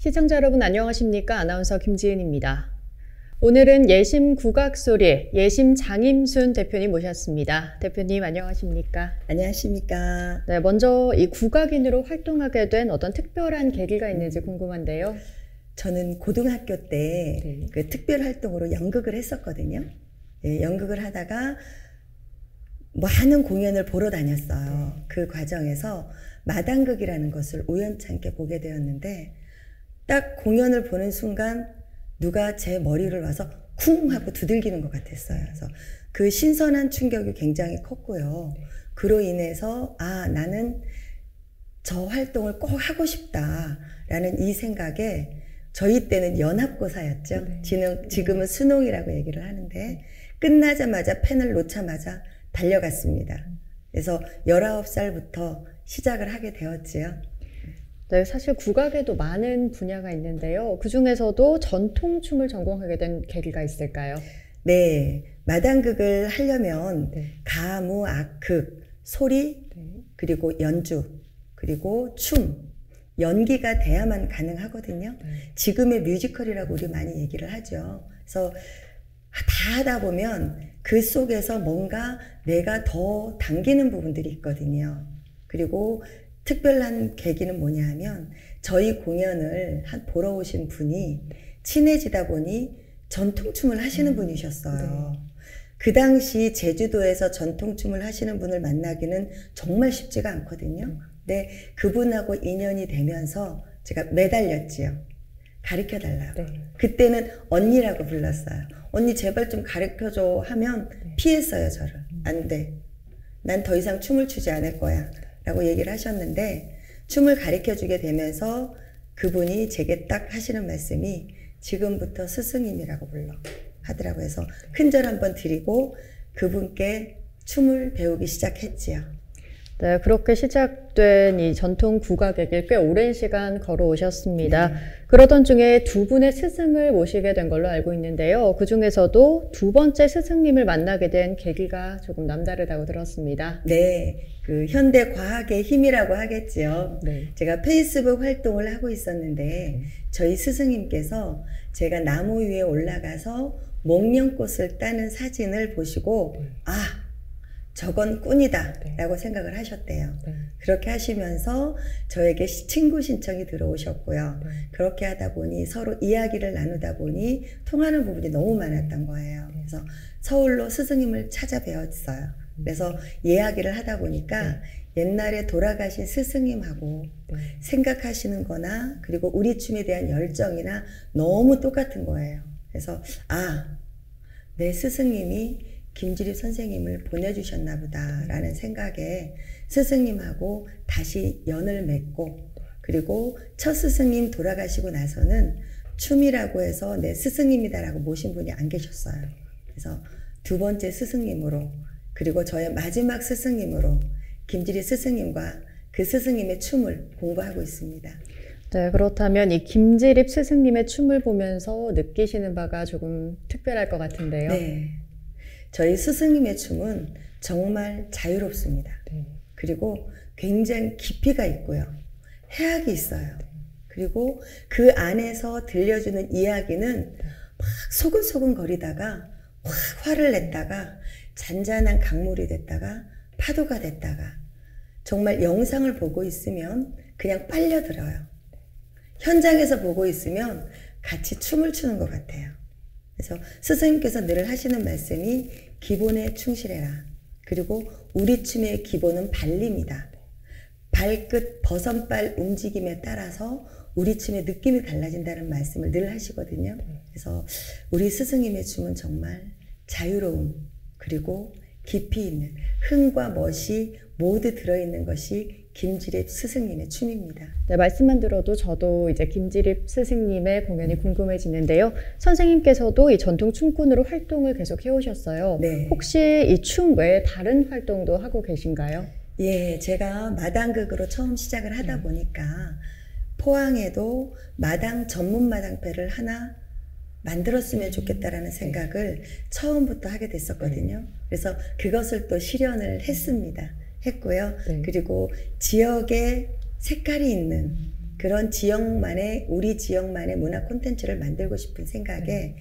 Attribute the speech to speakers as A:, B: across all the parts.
A: 시청자 여러분 안녕하십니까? 아나운서 김지은입니다. 오늘은 예심 국악소리 예심 장임순 대표님 모셨습니다. 대표님 안녕하십니까?
B: 안녕하십니까?
A: 네, 먼저 이 국악인으로 활동하게 된 어떤 특별한 계기가 있는지 궁금한데요.
B: 저는 고등학교 때 그 특별 활동으로 연극을 했었거든요. 예, 연극을 하다가 많은 공연을 보러 다녔어요. 그 과정에서 마당극이라는 것을 우연찮게 보게 되었는데 딱 공연을 보는 순간 누가 제 머리를 와서 쿵 하고 두들기는 것 같았어요. 그래서 그 신선한 충격이 굉장히 컸고요. 그로 인해서 나는 저 활동을 꼭 하고 싶다라는 이 생각에 저희 때는 연합고사였죠. 지금은 수능이라고 얘기를 하는데 끝나자마자 펜을 놓자마자 달려갔습니다. 그래서 19살부터 시작을 하게 되었지요.
A: 네, 사실 국악에도 많은 분야가 있는데요. 그 중에서도 전통춤을 전공하게 된 계기가 있을까요?
B: 네, 마당극을 하려면 가무, 악극, 소리, 그리고 연주, 그리고 춤, 연기가 돼야만 가능하거든요. 지금의 뮤지컬이라고 우리 많이 얘기를 하죠. 그래서 다 하다 보면 그 속에서 뭔가 내가 더 당기는 부분들이 있거든요. 그리고 특별한 계기는 뭐냐 하면 저희 공연을 보러 오신 분이 친해지다 보니 전통춤을 하시는 분이셨어요. 그 당시 제주도에서 전통춤을 하시는 분을 만나기는 정말 쉽지가 않거든요. 근데 그분하고 인연이 되면서 제가 매달렸지요. 가르쳐달라고. 그때는 언니라고 불렀어요. 언니 제발 좀 가르쳐줘 하면 피했어요, 저를. 안 돼. 난 더 이상 춤을 추지 않을 거야. 라고 얘기를 하셨는데 춤을 가르쳐주게 되면서 그분이 제게 딱 하시는 말씀이 지금부터 스승님이라고 불러 하더라고요. 그래서 큰절 한번 드리고 그분께 춤을 배우기 시작했지요.
A: 네, 그렇게 시작된 이 전통 국악의 길 꽤 오랜 시간 걸어오셨습니다. 그러던 중에 두 분의 스승을 모시게 된 걸로 알고 있는데요. 그 중에서도 두 번째 스승님을 만나게 된 계기가 조금 남다르다고 들었습니다.
B: 네, 그 현대 과학의 힘이라고 하겠지요. 제가 페이스북 활동을 하고 있었는데 저희 스승님께서 제가 나무 위에 올라가서 목련꽃을 따는 사진을 보시고 저건 꾼이다 라고 생각을 하셨대요. 그렇게 하시면서 저에게 친구 신청이 들어오셨고요. 그렇게 하다 보니 서로 이야기를 나누다 보니 통하는 부분이 너무 많았던 거예요. 그래서 서울로 스승님을 찾아뵈었어요. 그래서 이야기를 하다 보니까 옛날에 돌아가신 스승님하고 생각하시는 거나 그리고 우리 춤에 대한 열정이나 너무 똑같은 거예요. 그래서 내 스승님이 김지립 선생님을 보내주셨나 보다 라는 생각에 스승님하고 다시 연을 맺고 그리고 첫 스승님 돌아가시고 나서는 춤이라고 해서 내 스승님이다 라고 모신 분이 안 계셨어요. 그래서 두 번째 스승님으로 그리고 저의 마지막 스승님으로 김지립 스승님과 그 스승님의 춤을 공부하고 있습니다.
A: 네, 그렇다면 이 김지립 스승님의 춤을 보면서 느끼시는 바가 조금 특별할 것 같은데요.
B: 네. 저희 스승님의 춤은 정말 자유롭습니다. 그리고 굉장히 깊이가 있고요. 해악이 있어요. 그리고 그 안에서 들려주는 이야기는 막 소근소근 거리다가 확 화를 냈다가 잔잔한 강물이 됐다가 파도가 됐다가 정말 영상을 보고 있으면 그냥 빨려들어요. 현장에서 보고 있으면 같이 춤을 추는 것 같아요. 그래서 스승님께서 늘 하시는 말씀이 기본에 충실해라. 그리고 우리 춤의 기본은 발림이다. 발끝 버선발 움직임에 따라서 우리 춤의 느낌이 달라진다는 말씀을 늘 하시거든요. 그래서 우리 스승님의 춤은 정말 자유로움 그리고 깊이 있는 흥과 멋이 모두 들어있는 것이 김지립 스승님의 춤입니다.
A: 네, 말씀만 들어도 저도 이제 김지립 스승님의 공연이 궁금해지는데요. 선생님께서도 이 전통 춤꾼으로 활동을 계속 해오셨어요. 혹시 이 춤 외에 다른 활동도 하고 계신가요?
B: 예, 제가 마당극으로 처음 시작을 하다 보니까 포항에도 마당 전문 마당패를 하나 만들었으면 좋겠다라는 생각을 처음부터 하게 됐었거든요. 그래서 그것을 또 실현을 했습니다. 했고요. 그리고 지역에 색깔이 있는 그런 지역만의 우리 지역만의 문화 콘텐츠를 만들고 싶은 생각에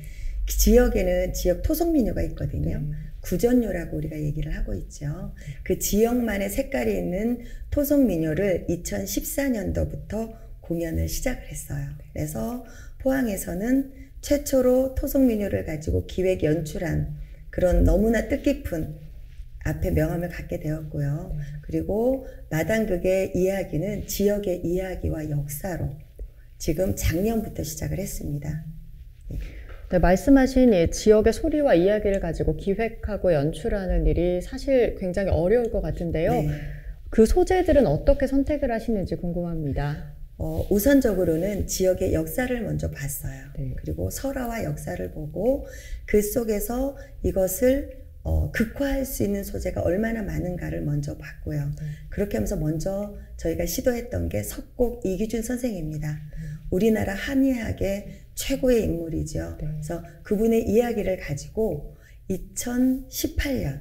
B: 지역에는 지역 토속민요가 있거든요. 구전요라고 우리가 얘기를 하고 있죠. 그 지역만의 색깔이 있는 토속민요를 2014년도부터 공연을 시작을 했어요. 그래서 포항에서는 최초로 토속민요를 가지고 기획 연출한 그런 너무나 뜻깊은 앞에 명함을 갖게 되었고요. 그리고 마당극의 이야기는 지역의 이야기와 역사로 지금 작년부터 시작을 했습니다.
A: 네, 말씀하신 이 지역의 소리와 이야기를 가지고 기획하고 연출하는 일이 사실 굉장히 어려울 것 같은데요.
B: 네.
A: 그 소재들은 어떻게 선택을 하시는지 궁금합니다.
B: 우선적으로는 지역의 역사를 먼저 봤어요.
A: 네.
B: 그리고 설화와 역사를 보고 그 속에서 이것을 극화할 수 있는 소재가 얼마나 많은가를 먼저 봤고요. 그렇게 하면서 먼저 저희가 시도했던 게 석곡 이기준 선생입니다. 우리나라 한의학의 최고의 인물이죠. 그래서 그분의 이야기를 가지고 2018년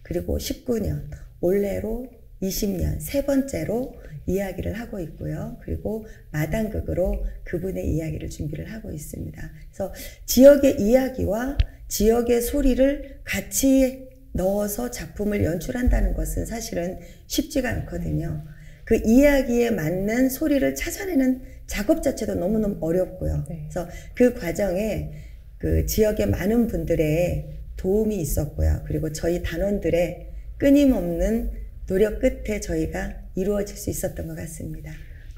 B: 그리고 19년 올해로 20년 세 번째로 이야기를 하고 있고요. 그리고 마당극으로 그분의 이야기를 준비를 하고 있습니다. 그래서 지역의 이야기와 지역의 소리를 같이 넣어서 작품을 연출한다는 것은 사실은 쉽지가 않거든요. 그 이야기에 맞는 소리를 찾아내는 작업 자체도 너무너무 어렵고요. 그래서 그 과정에 그 지역의 많은 분들의 도움이 있었고요. 그리고 저희 단원들의 끊임없는 노력 끝에 저희가 이루어질 수 있었던 것 같습니다.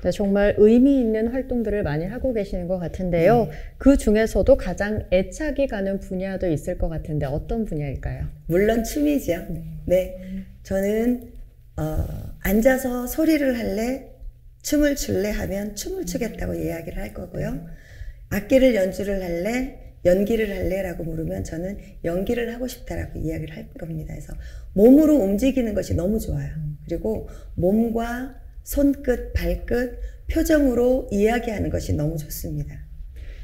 A: 네, 정말 의미 있는 활동들을 많이 하고 계시는 것 같은데요. 그 중에서도 가장 애착이 가는 분야도 있을 것 같은데 어떤 분야일까요?
B: 물론 춤이죠. 네. 저는 앉아서 소리를 할래, 춤을 출래 하면 춤을 추겠다고 이야기를 할 거고요. 악기를 연주를 할래, 연기를 할래라고 물으면 저는 연기를 하고 싶다라고 이야기를 할 겁니다. 그래서 몸으로 움직이는 것이 너무 좋아요. 그리고 몸과 손끝, 발끝, 표정으로 이야기하는 것이 너무 좋습니다.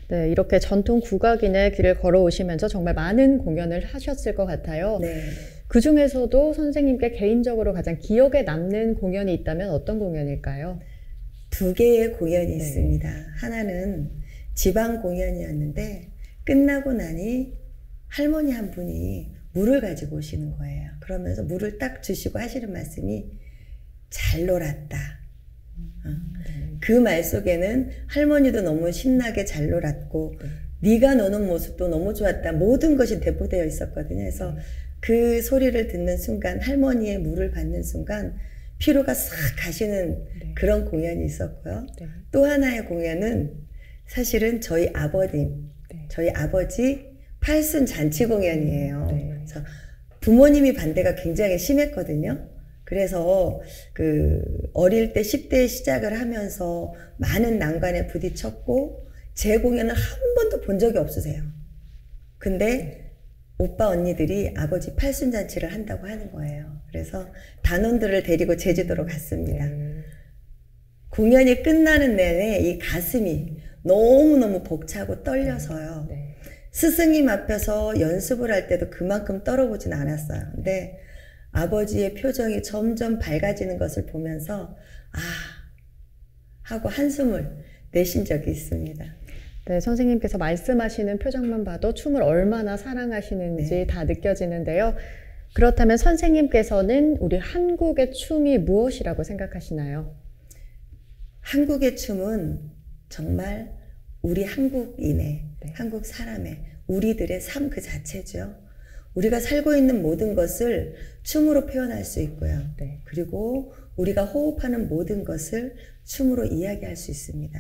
A: 네, 이렇게 전통 국악인의 길을 걸어오시면서 정말 많은 공연을 하셨을 것 같아요.
B: 네.
A: 그 중에서도 선생님께 개인적으로 가장 기억에 남는 공연이 있다면 어떤 공연일까요?
B: 두 개의 공연이 있습니다. 하나는 지방 공연이었는데 끝나고 나니 할머니 한 분이 물을 가지고 오시는 거예요. 그러면서 물을 딱 주시고 하시는 말씀이 잘 놀았다. 그 말 속에는 할머니도 너무 신나게 잘 놀았고 네가 노는 모습도 너무 좋았다. 모든 것이 대포되어 있었거든요. 그래서 그 소리를 듣는 순간 할머니의 물을 받는 순간 피로가 싹 가시는 그런 공연이 있었고요. 또 하나의 공연은 사실은 저희 아버지 팔순 잔치 공연이에요. 그래서 부모님이 반대가 굉장히 심했거든요. 그래서 어릴 때 10대에 시작을 하면서 많은 난관에 부딪혔고 제 공연을 한 번도 본 적이 없으세요. 근데 오빠 언니들이 아버지 팔순잔치를 한다고 하는 거예요. 그래서 단원들을 데리고 제주도로 갔습니다. 공연이 끝나는 내내 이 가슴이 너무너무 벅차고 떨려서요. 스승님 앞에서 연습을 할 때도 그만큼 떨어보진 않았어요. 근데 아버지의 표정이 점점 밝아지는 것을 보면서 하고 한숨을 내쉰 적이 있습니다.
A: 네, 선생님께서 말씀하시는 표정만 봐도 춤을 얼마나 사랑하시는지 다 느껴지는데요. 그렇다면 선생님께서는 우리 한국의 춤이 무엇이라고 생각하시나요?
B: 한국의 춤은 정말 우리 한국인의, 한국 사람의, 우리들의 삶 그 자체죠. 우리가 살고 있는 모든 것을 춤으로 표현할 수 있고요. 그리고 우리가 호흡하는 모든 것을 춤으로 이야기할 수 있습니다.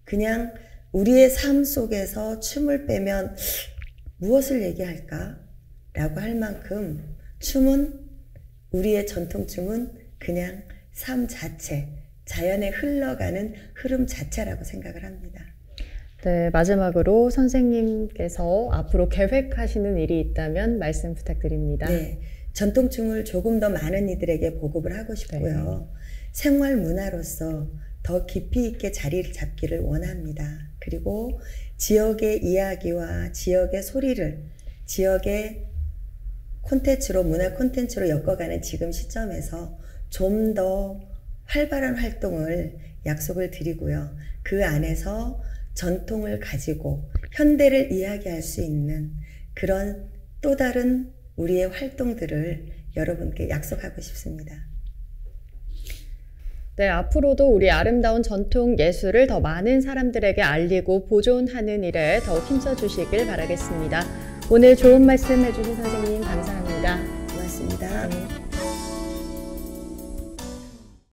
B: 그냥 우리의 삶 속에서 춤을 빼면 무엇을 얘기할까? 라고 할 만큼 춤은, 우리의 전통춤은 그냥 삶 자체, 자연에 흘러가는 흐름 자체라고 생각을 합니다.
A: 네, 마지막으로 선생님께서 앞으로 계획하시는 일이 있다면 말씀 부탁드립니다.
B: 네, 전통춤을 조금 더 많은 이들에게 보급을 하고 싶고요. 생활 문화로서 더 깊이 있게 자리를 잡기를 원합니다. 그리고 지역의 이야기와 지역의 소리를 지역의 콘텐츠로, 문화 콘텐츠로 엮어가는 지금 시점에서 좀 더 활발한 활동을 약속을 드리고요. 그 안에서 전통을 가지고 현대를 이야기할 수 있는 그런 또 다른 우리의 활동들을 여러분께 약속하고 싶습니다.
A: 네, 앞으로도 우리 아름다운 전통 예술을 더 많은 사람들에게 알리고 보존하는 일에 더욱 힘써 주시길 바라겠습니다. 오늘 좋은 말씀 해주신 선생님 감사합니다.
B: 고맙습니다.